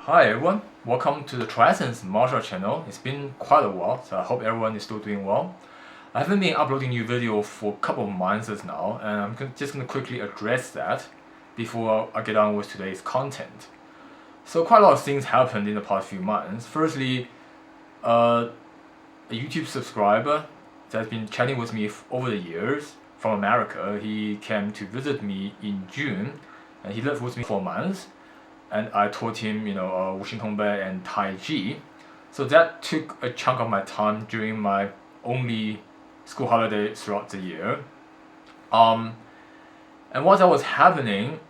Hi everyone, welcome to the TriEssence martial channel. It's been quite a while, so I hope everyone is still doing well. I haven't been uploading new video for a couple of months now, and I'm just going to quickly address that before I get on with today's content. So quite a lot of things happened in the past few months. Firstly, a YouTube subscriber that's been chatting with me over the years from America, he came to visit me in June, and he lived with me for months. And I taught him, Wushin Hongbei and Tai Chi. So that took a chunk of my time during my only school holiday throughout the year. And while that was happening,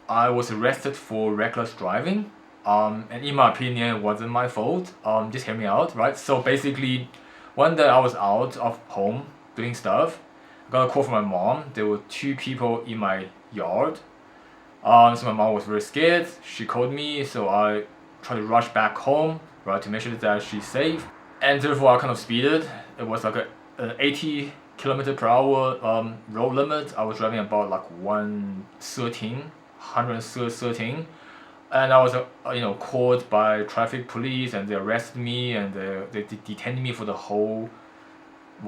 I was arrested for reckless driving. And in my opinion, it wasn't my fault. Just hear me out, right? So basically, one day I was out of home doing stuff. I got a call from my mom. There were two people in my yard. So my mom was very scared. She called me, so I tried to rush back home, right, to make sure that she's safe. And therefore, I kind of speeded. It was like an 80 kilometer per hour road limit. I was driving about like 113, and I was caught by traffic police, and they arrested me, and they detained me for the whole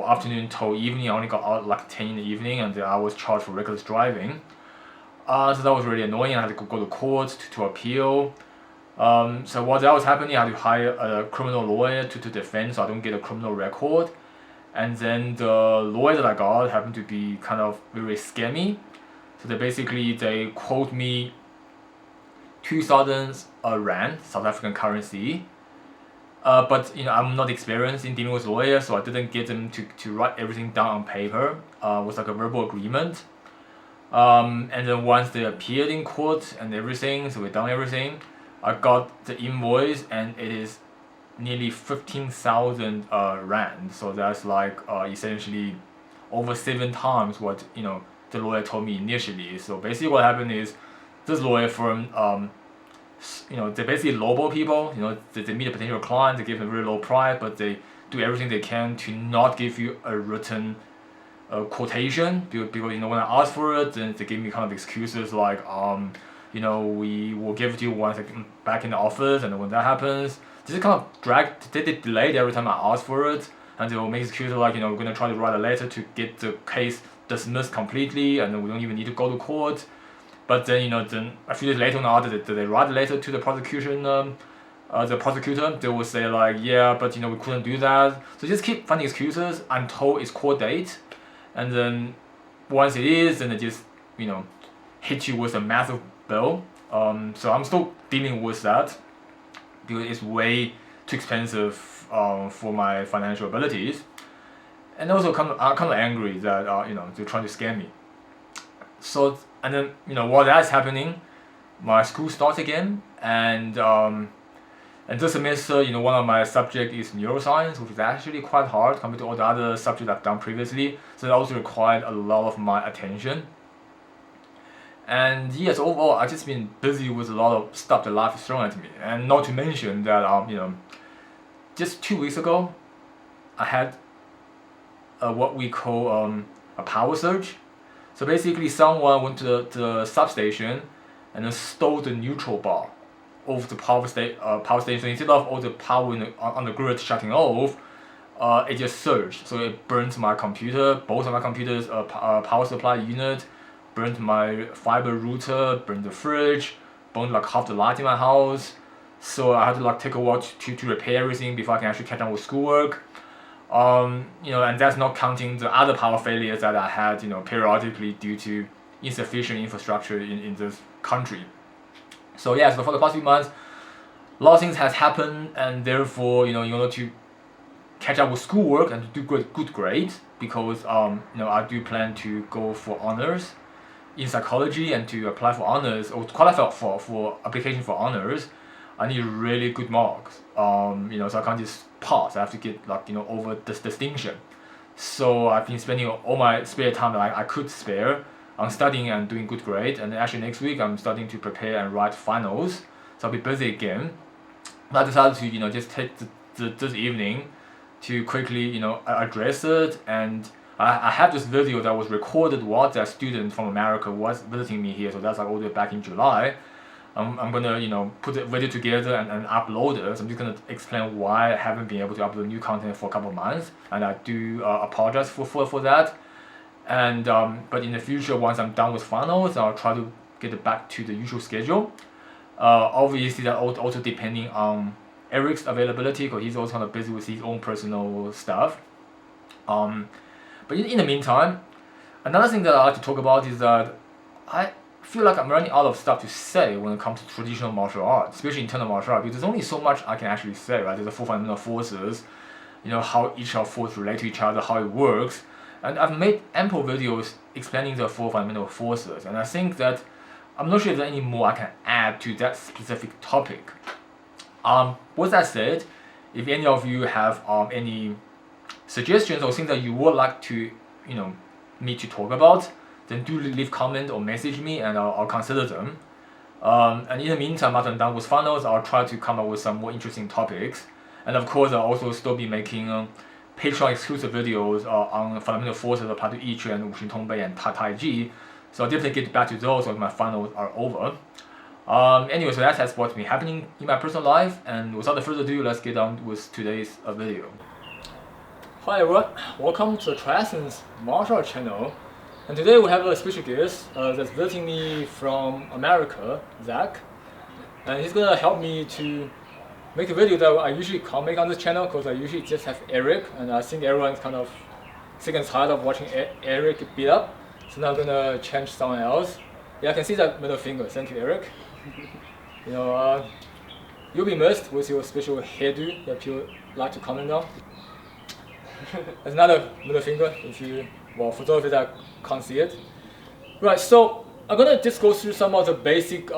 afternoon till evening. I only got out like 10 in the evening, and I was charged for reckless driving. So that was really annoying. I had to go to court to appeal. So while that was happening, I had to hire a criminal lawyer to defend, so I don't get a criminal record. And then the lawyer that I got happened to be kind of very scammy. So they quote me 2,000 rand, South African currency. But I'm not experienced in dealing with lawyers, so I didn't get them to write everything down on paper. It was like a verbal agreement. And then once they appeared in court and everything, so we done everything, I got the invoice, and it is nearly 15,000 rand. So that's like essentially over 7 times what the lawyer told me initially. So basically what happened is this lawyer firm, they basically lowball people. They meet a potential client, they give them a very low price, but they do everything they can to not give you a written quotation, because when I asked for it, then they gave me kind of excuses like we will give it to you once I'm back in the office, and when that happens, they just kind of they delayed every time I asked for it, and they will make excuses like we're gonna try to write a letter to get the case dismissed completely, and then we don't even need to go to court. But then then a few days later, after they write a letter to the prosecution, the prosecutor, they will say like, yeah, but we couldn't do that. So just keep finding excuses until it's court date. And then once it is, then they just hit you with a massive bill. So I'm still dealing with that because it's way too expensive for my financial abilities, and also I'm kind of angry that they're trying to scam me. So and then while that's happening, my school starts again, and this semester, one of my subjects is neuroscience, which is actually quite hard compared to all the other subjects I've done previously. So it also required a lot of my attention. And yes, overall, I've just been busy with a lot of stuff that life is throwing at me. And not to mention that, just 2 weeks ago, I had what we call a power surge. So basically, someone went to the substation and then stole the neutral bar of the power station. So instead of all the power on the grid shutting off, it just surged. So it burnt my computer, both of my computers, power supply unit, burnt my fiber router, burnt the fridge, burned like half the light in my house. So I had to take a while to repair everything before I can actually catch on with schoolwork. And that's not counting the other power failures that I had, periodically due to insufficient infrastructure in this country. So yeah, so for the past few months, a lot of things has happened, and therefore, in order to catch up with schoolwork and to do good grades, because I do plan to go for honors in psychology, and to apply for honors or to qualify for application for honors, I need really good marks. So I can't just pass. I have to get over this distinction. So I've been spending all my spare time that I could spare on studying and doing good grades, and actually next week I'm starting to prepare and write finals, so I'll be busy again. But I decided to just take this evening to quickly address it, and I have this video that was recorded while that student from America was visiting me here, so that's like all the way back in July. I'm gonna put the video together and upload it. So I'm just gonna explain why I haven't been able to upload new content for a couple of months, and I do apologize for that. And but in the future, once I'm done with finals, I'll try to get it back to the usual schedule. Obviously, that also depending on Eric's availability, because he's also kind of busy with his own personal stuff. But in the meantime, another thing that I like to talk about is that I feel like I'm running out of stuff to say when it comes to traditional martial arts, especially internal martial arts, because there's only so much I can actually say, right? There's the 4 fundamental forces, how each of forces relate to each other, how it works, and I've made ample videos explaining the 4 fundamental forces, and I think that I'm not sure if there's any more I can add to that specific topic. With that said, if any of you have any suggestions or things that you would like to, me to talk about, then do leave comment or message me, and I'll consider them. And in the meantime, after I'm done with finals, I'll try to come up with some more interesting topics. And of course, I'll also still be making Patreon exclusive videos on fundamental forces of Part 2 Yi and Wushin Tongbei and Tai Chi. So I'll definitely get back to those when my finals are over. Anyway, so that's what's been happening in my personal life. And without further ado, let's get on with today's video. Hi everyone, welcome to the TriEssence martial arts channel. And today we have a special guest that's visiting me from America, Zack. And he's gonna help me to make a video that I usually can't make on this channel because I usually just have Eric, and I think everyone's kind of sick and tired of watching Eric get beat up. So now I'm gonna change someone else. Yeah, I can see that middle finger. Thank you, Eric. You'll be missed with your special hairdo that you like to comment on. There's another middle finger for those of you that can't see it. Right, so I'm gonna just go through some of the basic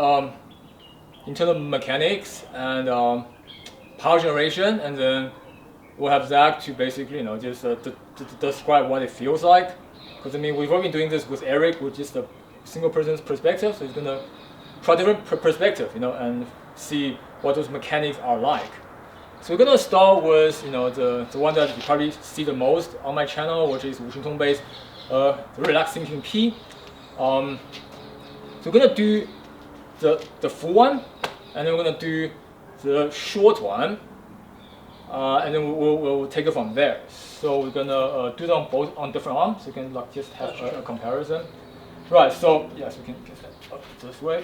internal mechanics and power generation, and then we'll have Zack to basically, just to describe what it feels like. Because we've already been doing this with Eric with just a single person's perspective, so he's gonna try different perspective, and see what those mechanics are like. So we're gonna start with, the one that you probably see the most on my channel, which is Wushin Tongbei's the relaxed thinking P. So we're gonna do the full one, and then we're gonna do the short one, and then we'll take it from there. So we're gonna do them both on different arms, so you can just have a comparison. Right, so yes, we can get that up this way.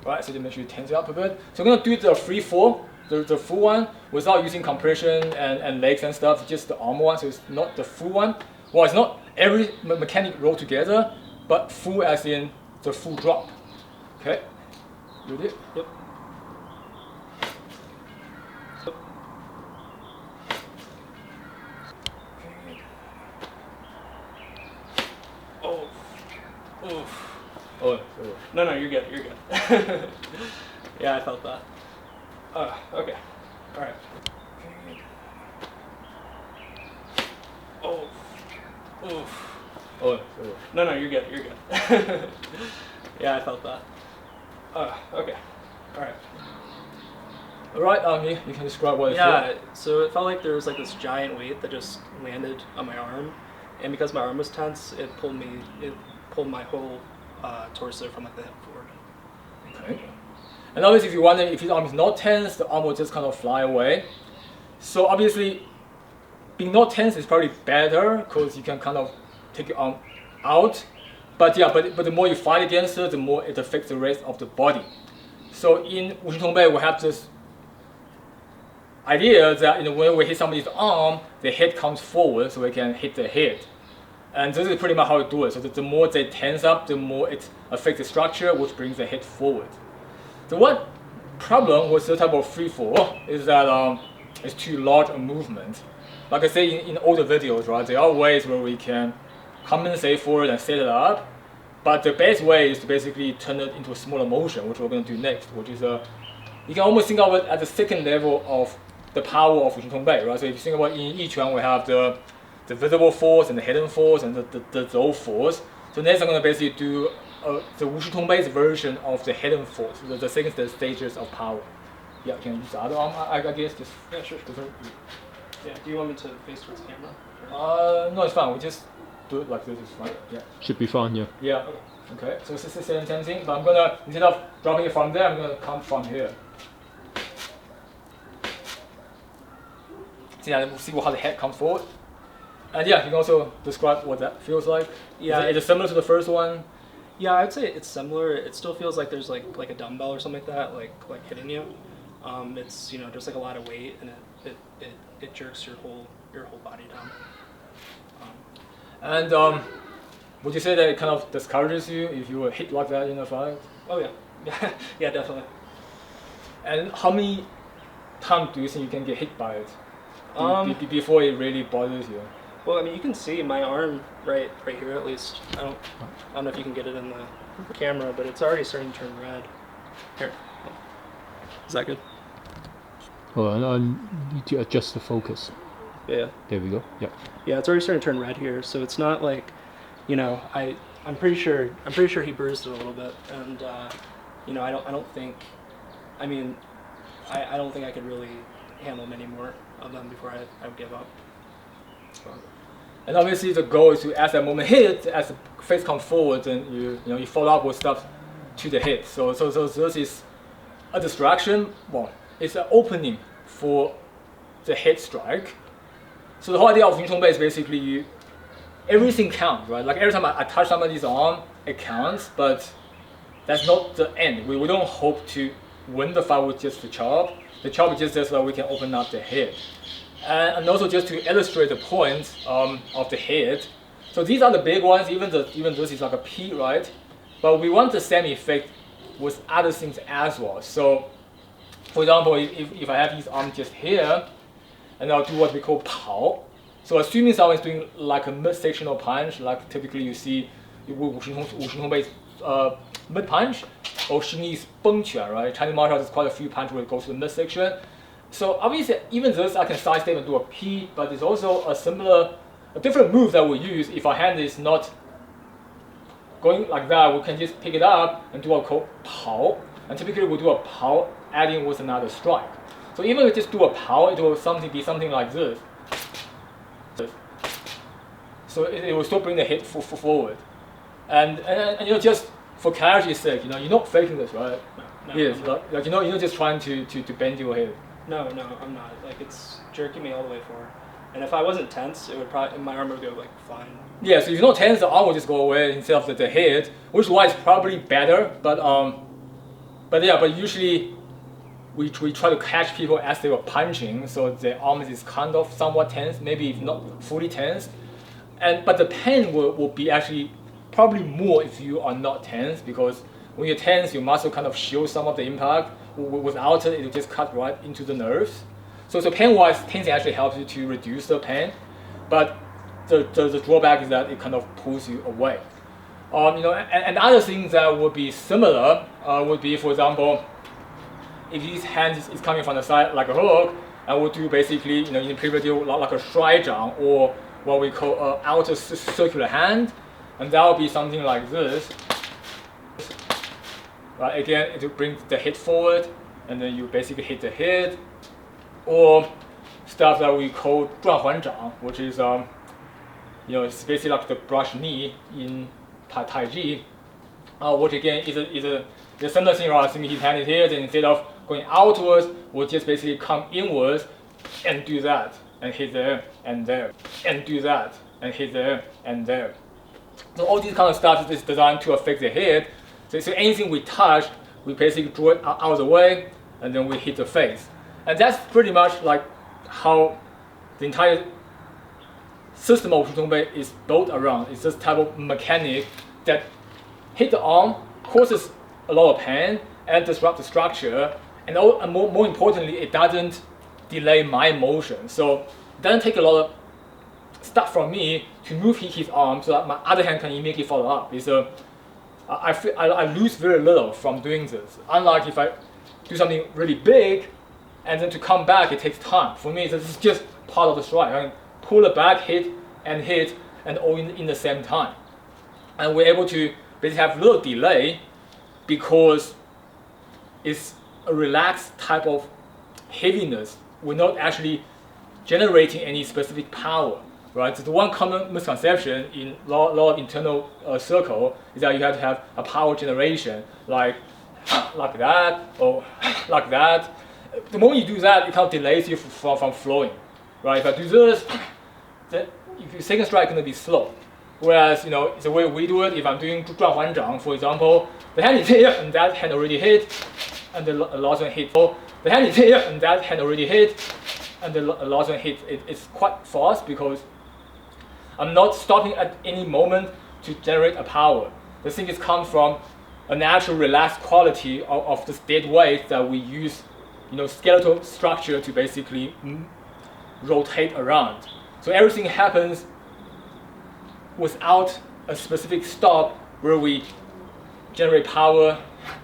Right, so to make sure you tense it up a bit. So we're gonna do the 3-4, the full one, without using compression and legs and stuff, just the arm one, so it's not the full one. Well, it's not every mechanic rolled together, but full as in the full drop. Okay, you did? Yep. Oh, No, you're good. You're good. Yeah, I felt that. Okay. All right. No, you're good. You're good. Yeah, I felt that. Okay. All right. All right, you can describe what it feels. So it felt like there was like this giant weight that just landed on my arm, and because my arm was tense, it pulled my whole torso from like the hip forward. Okay. And obviously, if you wonder if his arm is not tense, the arm will just kind of fly away. So obviously, being not tense is probably better because you can kind of take your arm out. But yeah, but the more you fight against it, the more it affects the rest of the body. So in Wushin Tongbei, we have this idea that when we hit somebody's arm, the head comes forward so we can hit the head. And this is pretty much how we do it. So the more they tense up, the more it affects the structure, which brings the head forward. The one problem with this type of 3-4 is that it's too large a movement. Like I say in older videos, right? There are ways where we can compensate for it and set it up, but the best way is to basically turn it into a smaller motion, which we're going to do next, which is you can almost think of it at the second level of the power of Wushin Tongbei, right? So if you think about in each one, we have the visible force and the hidden force and the Zou force. So next I'm going to basically do the Wushin Tongbei's version of the hidden force, the second stages of power. Yeah, you can use the other arm, I guess. Just yeah, sure. Yeah, do you want me to face towards the camera? No, it's fine. We just do it like this. It's fine. Yeah. Should be fine, yeah. Yeah. Okay, so it's the same thing, but I'm gonna, instead of dropping it from there, I'm gonna come from here. See, now see how the head comes forward. And yeah, you can also describe what that feels like. Yeah, is it similar to the first one? Yeah, I'd say it's similar. It still feels like there's like a dumbbell or something like that, like hitting you. It's just like a lot of weight, and it jerks your whole body down. And would you say that it kind of discourages you if you were hit like that in a fight? Oh yeah, yeah, definitely. And how many times do you think you can get hit by it before it really bothers you? Well, I mean, you can see my arm right here at least. I don't know if you can get it in the camera, but it's already starting to turn red. Here. Is that good? Hold on, I need to adjust the focus. Yeah. There we go. Yeah. Yeah, it's already starting to turn red here, so it's not like, I'm pretty sure he bruised it a little bit, and I don't think, I mean, I don't think I could really handle many more of them before I would give up. And obviously the goal is to, as that moment hits, as the face comes forward, and you follow up with stuff to the hit. So this is a distraction. Well, it's an opening for the hit strike. So the whole idea of Wing Chun Bei is basically everything counts, right? Like every time I touch somebody's arm, it counts, but that's not the end. We don't hope to win the fight with just the chop. The chop is just so that we can open up the head. And also just to illustrate the point of the head. So these are the big ones, even this is like a P, right? But we want the same effect with other things as well. So for example, if I have his arm just here, and I'll do what we call pao. So assuming someone is doing like a mid-sectional punch, like typically you see Wu Xing Tong Bei mid-punch, or Xingyi's Beng Quan, right? Chinese martial arts has quite a few punches where it goes to the midsection. So obviously, even this, I can sidestep and do a P, but there's also a different move that we use if our hand is not going like that. We can just pick it up and do a called pao, and typically we do a pao adding with another strike. So even if we just do a pao, it will be something like this. So it will still bring the head forward, and just for clarity's sake, you're not faking this, right? No, yes, like you're not just trying to bend your head. No, I'm not. Like, it's jerking me all the way forward. And if I wasn't tense, it would probably, my arm would go like flying. Yeah, so if you're not tense, the arm will just go away instead of the head, which is why it's probably better. But usually we try to catch people as they were punching, so the arm is kind of somewhat tense, maybe if not fully tense. But the pain will be actually probably more if you are not tense, because when you're tense, your muscle kind of shields some of the impact. Without it, it will just cut right into the nerves. So pain-wise, tensing actually helps you to reduce the pain, but the drawback is that it kind of pulls you away. And other things that would be similar would be, for example, if his hand is coming from the side like a hook, I would do basically, in the previous video, like a shuai zhang, or what we call an outer circular hand, and that would be something like this. Right, again, it will bring the head forward, and then you basically hit the head, or stuff that we call 转环掌, which is it's basically like the brush knee in Tai Chi, which again is a similar thing, right? Assuming his hand is here, then instead of going outwards, we'll just basically come inwards and do that, and hit there and there, and do that and hit there and there. So all these kind of stuff is designed to affect the head. So anything we touch, we basically draw it out of the way, and then we hit the face. And that's pretty much like how the entire system of Wing Chun Bei is built around. It's this type of mechanic that hit the arm, causes a lot of pain, and disrupt the structure. And more importantly, it doesn't delay my motion. So it doesn't take a lot of stuff from me to move his arm so that my other hand can immediately follow up. I lose very little from doing this. Unlike if I do something really big, and then to come back, it takes time. For me, this is just part of the strike. I can pull it back, hit, and all in the same time. And we're able to basically have a little delay because it's a relaxed type of heaviness. We're not actually generating any specific power. right? So the one common misconception in law of internal circle is that you have to have a power generation like that or like that. The moment you do that, it kind of delays you from flowing, right? If I do this, then if your second strike is going to be slow. Whereas, the way we do it, if I'm doing 转环掌, for example, the hand is here and that hand already hit, and the last one hit. So the hand is here and that hand already hit, and the last one hit. It's quite fast because I'm not stopping at any moment to generate a power. The thing is comes from a natural relaxed quality of the dead weight that we use, skeletal structure to basically rotate around. So everything happens without a specific stop where we generate power,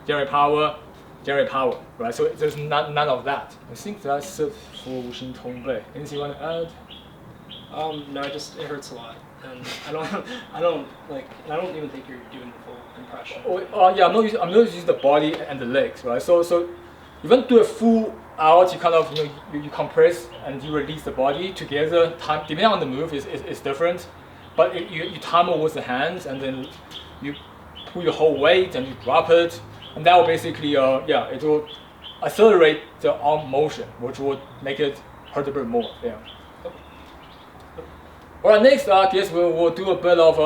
right? So there's none of that. I think that's it for 无心通背. Anything you want to add? No, it hurts a lot, and I don't even think you're doing the full impression. Yeah, I'm not using the body and the legs, right? So you want to do a full out, you kind of you compress and you release the body together. Time depending on the move is different, but you time it with the hands and then you pull your whole weight and you drop it, and that will basically it will accelerate the arm motion, which will make it hurt a bit more. Yeah. Alright, next I guess we'll do a bit of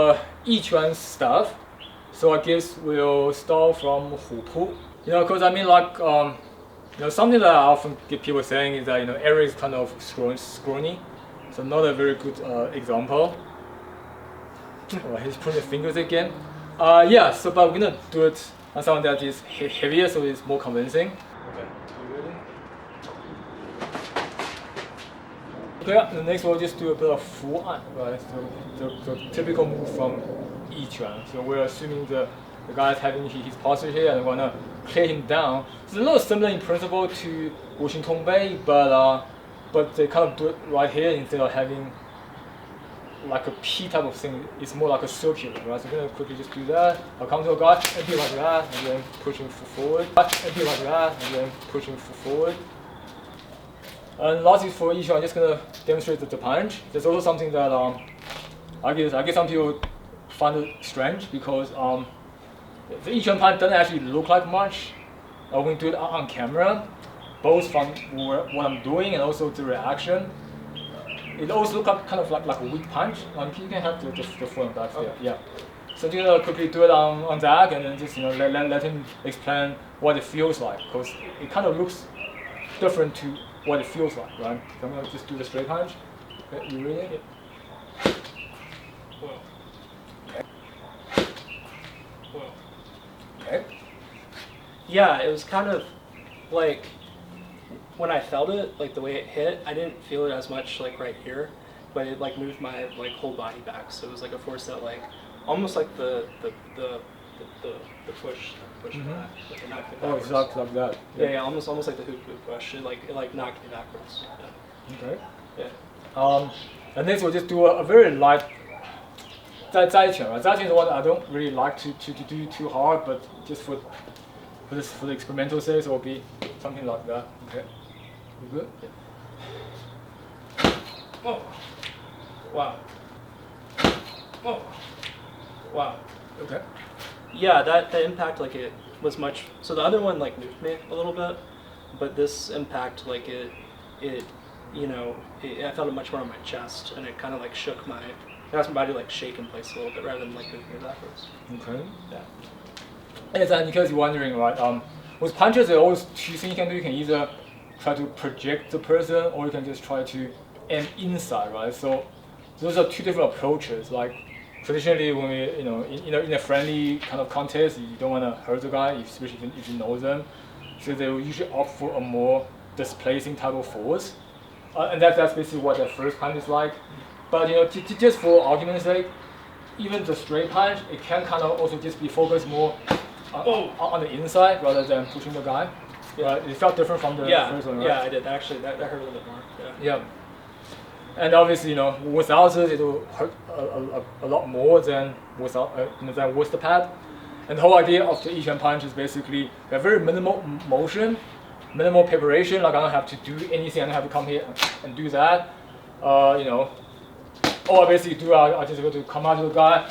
一拳 stuff. So I guess we'll start from 虎扑. Because I mean something that I often get people saying is that Eric is kind of scrawny, so not a very good example. He's putting the fingers again. But we're gonna do it on someone that is heavier, so it's more convincing. Okay, Okay, the next we'll just do a bit of 伏案, right? So the typical move from 一拳. So we're assuming the guy is having his posture here and we're gonna clear him down. It's a little similar in principle to 无心通背, but they kind of do it right here instead of having like a P type of thing. It's more like a circular, right? So we're gonna quickly just do that. I'll come to a guy and be like that, and then push him forward. And be like that, and then push him forward. And lastly, for each one, I'm just gonna demonstrate the punch. There's also something that I guess some people find it strange because the each one punch doesn't actually look like much when you do it on camera, both from what I'm doing and also the reaction. It always looks kind of like a weak punch. You can have the front back there. Yeah. So I'm gonna quickly do it on Zack and then just let him explain what it feels like, because it kind of looks different to what it feels like, right? So I'm gonna just do the straight punch. Okay, you ready? Yeah. Whoa. Okay. Whoa. Okay. Yeah, it was kind of like when I felt it, like the way it hit, I didn't feel it as much like right here, but it like moved my like whole body back. So it was like a force that like almost like the push back. Like Oh, exactly like that. Yeah, almost like the hoop push. It like knocked me backwards. Yeah. Okay. Yeah. And next we'll just do a very light 在一拳, right? 在一拳 is what I don't really like to do too hard, but just for the experimental sake, so it'll be something like that. Okay. You good? Yeah. Oh. Wow. Oh. Wow. Okay. Yeah, that impact, like it was much. So the other one like moved me a little bit, but this impact, like I felt it much more on my chest, and it kind of like shook my. It has my body like shake in place a little bit rather than like moving it backwards. Okay. Yeah. And because you're wondering, right? With punches, there are always two things you can do. You can either try to project the person, or you can just try to aim inside, right? So those are two different approaches. Like traditionally, when we, in a friendly kind of contest, you don't want to hurt the guy, especially if you know them. So they will usually opt for a more displacing type of force, and that's basically what that first punch is like. But just for argument's sake, even the straight punch, it can kind of also just be focused more on the inside rather than pushing the guy. Yeah, it felt different from the first one, right? Yeah, I did. Actually, that hurt a little bit more. Yeah. And obviously, without this, it will hurt a lot more than without, than with the pad. And the whole idea of the Yiquan punch is basically a very minimal motion, minimal preparation. Like I don't have to do anything. I don't have to come here and do that. all I basically do, I just go to come out to the guy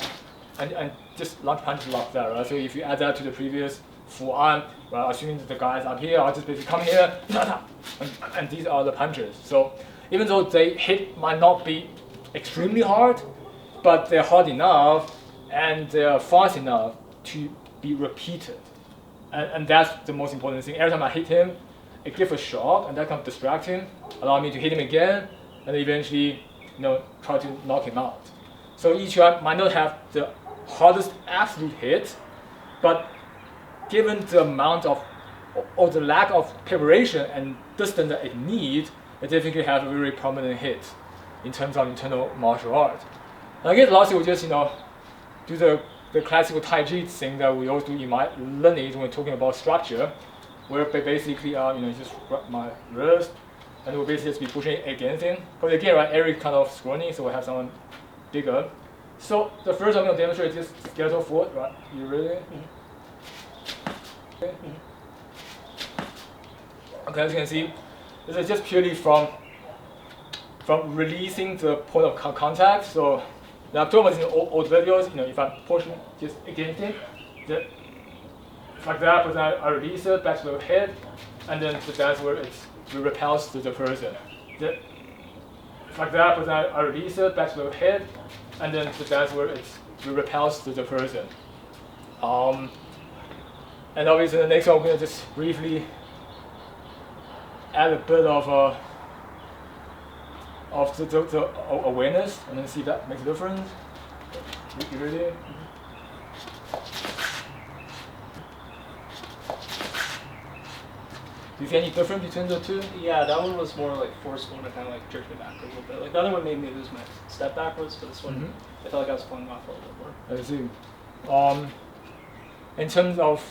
and just lunge punch like that, right? So if you add that to the previous full arm, right, assuming that the guy is up here, I'll just basically come here, and these are the punches. So even though they hit might not be extremely hard, but they're hard enough and they're fast enough to be repeated. And that's the most important thing. Every time I hit him, it gives a shock, and that can distract him, allow me to hit him again, and eventually, try to knock him out. So each one might not have the hardest absolute hit, but given the amount of, or the lack of preparation and distance that it needs, it definitely has a very prominent hit in terms of internal martial art. And I guess lastly, we just, do the classical Tai Chi thing that we always do in my lineage when talking about structure, where basically, just grab my wrist, and we'll basically just be pushing against him. But again, right, Eric kind of scrawny, so we have someone bigger. So the first I'm going to demonstrate is skeletal foot, right? You ready? Okay. Okay, as you can see, this is just purely from releasing the point of contact. So now I've talked about this in old videos. If I'm pushing just against it, like that, but then I release it back to the head, and then that's where it repels to the person. Like that, but then I release it back to the head, and then that's where it repels to the person. And obviously the next one, we're going to just briefly add a bit of the awareness, and then see if that makes a difference. You ready? Do you see any difference between the two? Yeah, that one was more like forceful and kind of like jerked me back a little bit. Like the other one made me lose my step backwards, but this one, I felt like I was pulling off a little bit more. I see. In terms of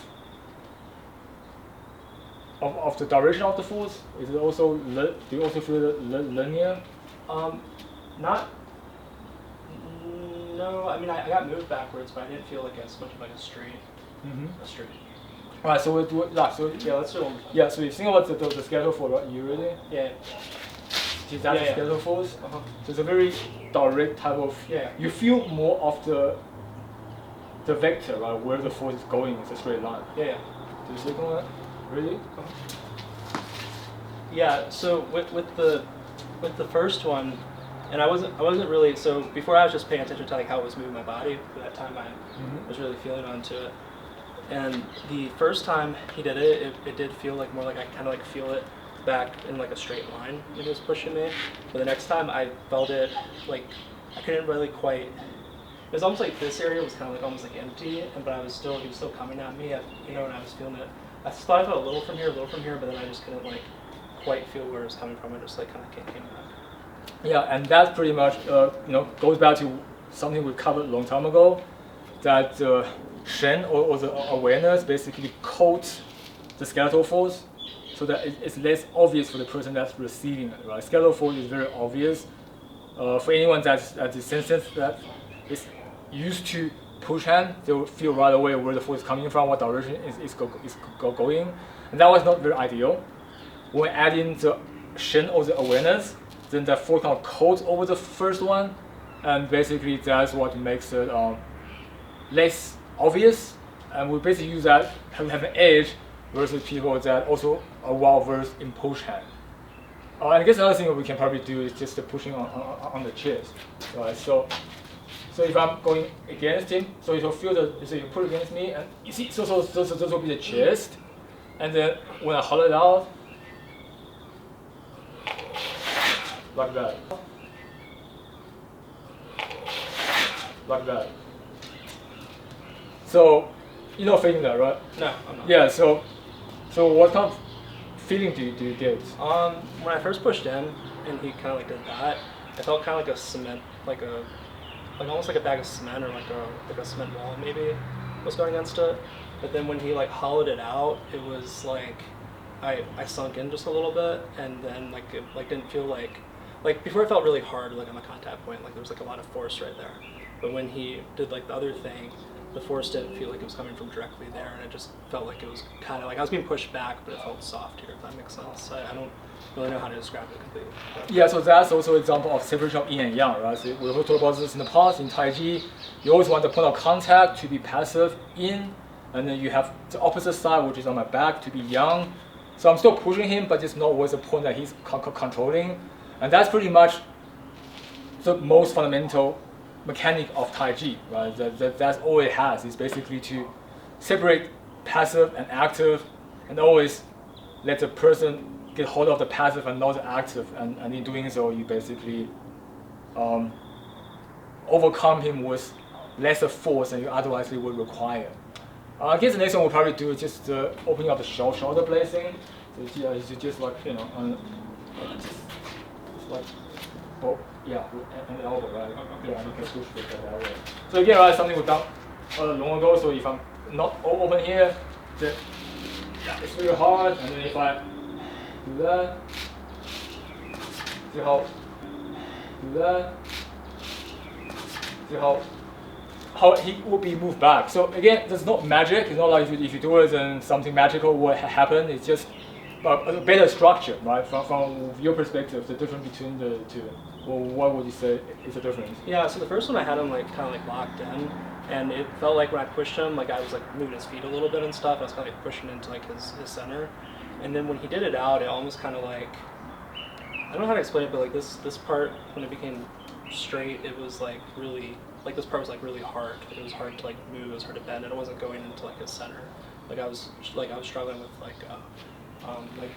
the direction of the force, is it also do you also feel it linear? Not. No, I mean I got moved backwards, but I didn't feel like as much of like a straight. A straight. All right, so we'll do it. Yeah, so yeah, let's do it. Yeah, so you think about the schedule for right? You ready? Yeah. Is that the schedule force? So it's a very direct type of. Yeah. You feel more of the vector, right? Where the force is going. It's a straight line. Yeah. Do you click on that? Really? Yeah. So with the first one, and I wasn't really, so before I was just paying attention to like how it was moving my body. For that time I was really feeling onto it. And the first time he did it, it did feel like more like I kind of like feel it back in like a straight line when he was pushing me. But the next time I felt it like I couldn't really quite. It was almost like this area was kind of like almost like empty, but he was still coming at me. And I was feeling it. I thought I felt a little from here, but then I just couldn't like quite feel where it was coming from. It just like kind of came back. Yeah, and that pretty much goes back to something we covered a long time ago, that Shen or the awareness basically coats the skeletal force so that it's less obvious for the person that's receiving it, right? Skeletal force is very obvious. For anyone that's sensitive, that is used to push hand, they will feel right away where the force is coming from, what direction is going. And that was not very ideal. When we add in the Shen or the awareness, then that force kind of coats over the first one, and basically that's what makes it less obvious, and we basically use that have an edge versus people that also are well versed in push hand. And I guess another thing we can probably do is just the pushing on the chest. Right? So if I'm going against him, so you'll feel so you push against me, and you see, so this will be the chest, and then when I hold it out, like that, like that. So, you're not feeling that, right? No, I'm not. Yeah. So what kind of feeling do you get? When I first pushed in, and he kind of like did that, I felt kind of like a cement, like almost like a bag of cement or like a cement wall maybe was going against it. But then when he like hollowed it out, it was like I sunk in just a little bit, and then like it like didn't feel like before it felt really hard like on the contact point, like there was like a lot of force right there. But when he did like the other thing, the force didn't feel like it was coming from directly there, and it just felt like it was kind of like I was being pushed back, but it felt soft here, if that makes sense. I don't really know how to describe it completely. But. Yeah, so that's also an example of separation of yin and yang, right? So we talked about this in the past. In Tai Chi, you always want the point of contact to be passive yin, and then you have the opposite side, which is on my back, to be yang. So I'm still pushing him, but it's not always the point that he's controlling. And that's pretty much the most fundamental mechanic of Tai Chi, right? That's all it has. It's basically to separate passive and active, and always let the person get hold of the passive and not the active. And in doing so, you basically overcome him with lesser force than you otherwise would require. I guess the next one we'll probably do is just opening up the shoulder blazing. So it's just like, you know, just like, oh, yeah, and the elbow, right? Yeah, you can switch with that way. So again, right, something we've done long ago. So if I'm not open here, then yeah, it's really hard. And then if I do that, see how do that, see how he will be moved back. So again, there's not magic. It's not like if you do it, then something magical will happen. It's just a better structure, right? From your perspective, the difference between the two. Well, what would you say is the difference? Yeah, so the first one I had him like kind of like locked in, and it felt like when I pushed him, like I was like moving his feet a little bit and stuff. I was kind of like pushing into like his center, and then when he did it out, it almost kind of like, I don't know how to explain it, but like this part when it became straight, it was like really like this part was like really hard. It was hard to like move, it was hard to bend, and it wasn't going into like his center. Like I was struggling with like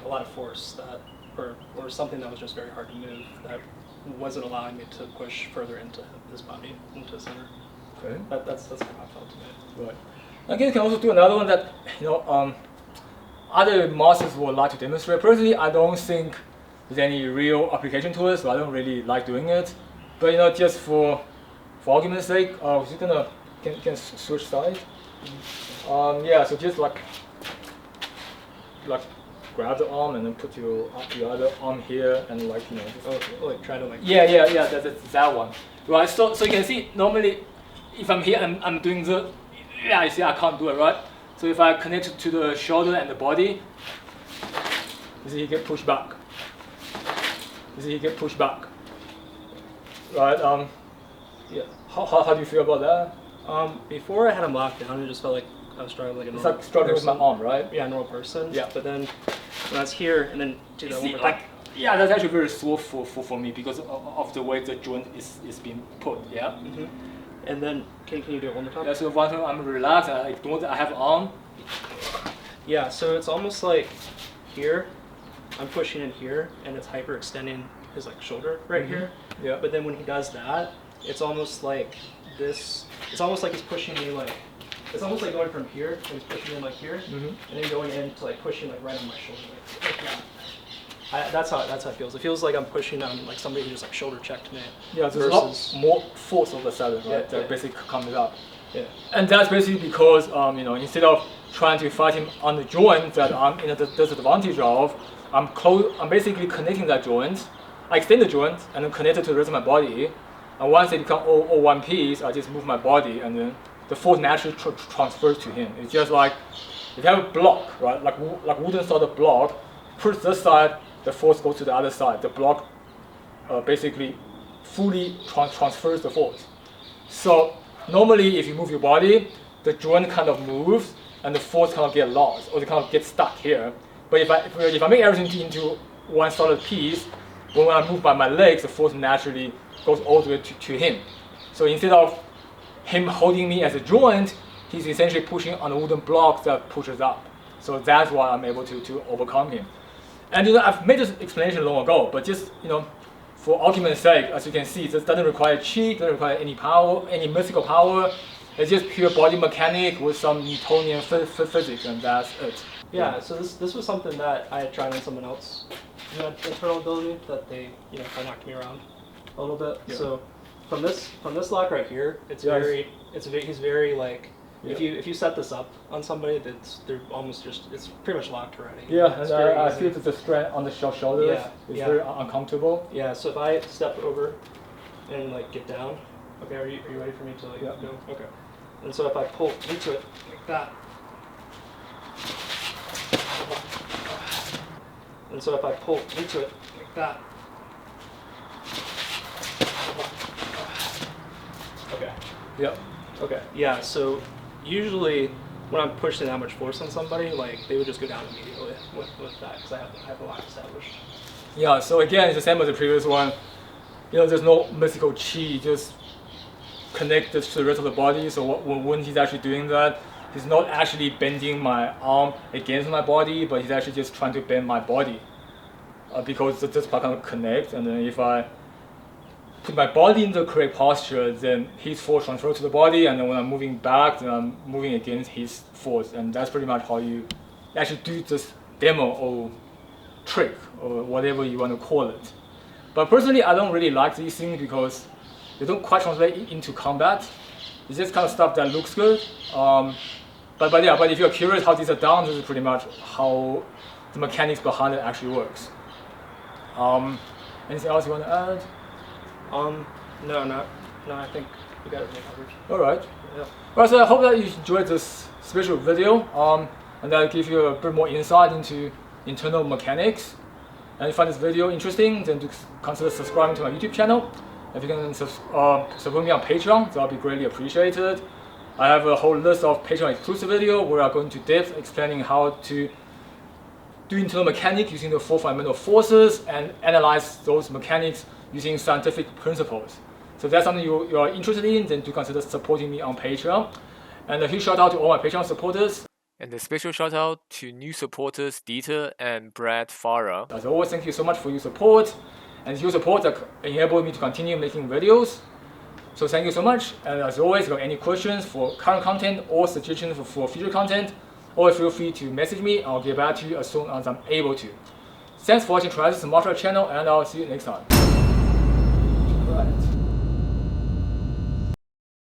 a lot of force that or something that was just very hard to move that wasn't allowing me to push further into his body, into his center. Okay. That's kind of how I felt today. Right. Again, you can also do another one that, you know, other masters would like to demonstrate. Personally, I don't think there's any real application to it, so I don't really like doing it. But you know, just for argument's sake, we're just gonna can switch sides. Yeah, so just like grab the arm and then put your other arm here and like, you know, just, like try to like. Yeah. That's that one. Right. So you can see normally, if I'm here, I'm doing the. Yeah, you see, I can't do it, right? So if I connect it to the shoulder and the body, you see, he get pushed back. You see, he get pushed back. Right. Yeah. How do you feel about that? Before I had him locked down, it just felt like I was struggling like a normal It's like struggling with my arm, right? Yeah, normal person. Yeah. But then when I was here and then do that one more time. Yeah, that's actually very slow for me because of the way the joint is being put. Yeah. Mm-hmm. And then can you do it one more time? Yeah. So once I'm relaxed, I don't have an arm. Yeah. So it's almost like here, I'm pushing in here, and it's hyperextending his like shoulder right here. Yeah. But then when he does that, it's almost like this. It's almost like he's pushing me like. It's almost like going from here, and he's pushing in like here, and then going into like pushing like right on my shoulder, like that. That's how it feels. It feels like I'm pushing on like somebody who just like shoulder checked me. Yeah, there's a lot more force of the sudden, right? Yeah, that basically comes up. Yeah. And that's basically because you know, instead of trying to fight him on the joint that I'm in a disadvantage of, I'm basically connecting that joint. I extend the joint and then connect it to the rest of my body. And once they become all one piece, I just move my body and then the force naturally transfers to him. It's just like if you have a block, right? Like wooden solid block, push this side, the force goes to the other side. The block basically fully transfers the force. So normally, if you move your body, the joint kind of moves and the force kind of get lost or they kind of get stuck here. But if I make everything into one solid piece, when I move by my legs, the force naturally goes all the way to him. So instead of him holding me as a joint, he's essentially pushing on a wooden block that pushes up. So that's why I'm able to overcome him. And you know, I've made this explanation long ago, but just, you know, for argument's sake, as you can see, this doesn't require chi, doesn't require any power, any mystical power. It's just pure body mechanic with some Newtonian physics, and that's it. Yeah. So this was something that I had tried on someone else who had internal ability that they kind of knocked me around a little bit. Yeah. So from this lock right here, it's he's very like. Yeah. If you set this up on somebody, they're almost just it's pretty much locked already. Yeah, and I feel that the strain on the shoulders is very uncomfortable. Yeah, so if I step over and like get down, okay, are you ready for me to like go? Okay. And so if I pull into it like that, and so if I pull into it like that, okay. Yeah. Okay. Yeah. So usually when I'm pushing that much force on somebody, like they would just go down immediately with that because I have the line established. Yeah. So again, it's the same as the previous one. You know, there's no mystical chi. Just connect this to the rest of the body. So when he's actually doing that, he's not actually bending my arm against my body, but he's actually just trying to bend my body because this part can connect. And then if I put my body in the correct posture, then his force transfers to the body, and then when I'm moving back, then I'm moving against his force, and that's pretty much how you actually do this demo or trick or whatever you want to call it. But personally, I don't really like these things because they don't quite translate into combat. It's just kind of stuff that looks good. But if you're curious how these are done, this is pretty much how the mechanics behind it actually works. Anything else you want to add? No, I think we got everything covered. All right. Yeah. Well, so I hope that you enjoyed this special video, and that give you a bit more insight into internal mechanics. And if you find this video interesting, then do consider subscribing to my YouTube channel. If you can support me on Patreon, that would be greatly appreciated. I have a whole list of Patreon exclusive videos where I go into depth explaining how to do internal mechanics using the 4 fundamental forces and analyze those mechanics using scientific principles. So if that's something you are interested in, then do consider supporting me on Patreon. And a huge shout out to all my Patreon supporters. And a special shout out to new supporters Dieter and Brad Farah. As always, thank you so much for your support. And your support that enabled me to continue making videos. So thank you so much. And as always, if you have any questions for current content or suggestions for future content, always feel free to message me. I'll get back to you as soon as I'm able to. Thanks for watching TriEssence Martial Arts channel, and I'll see you next time.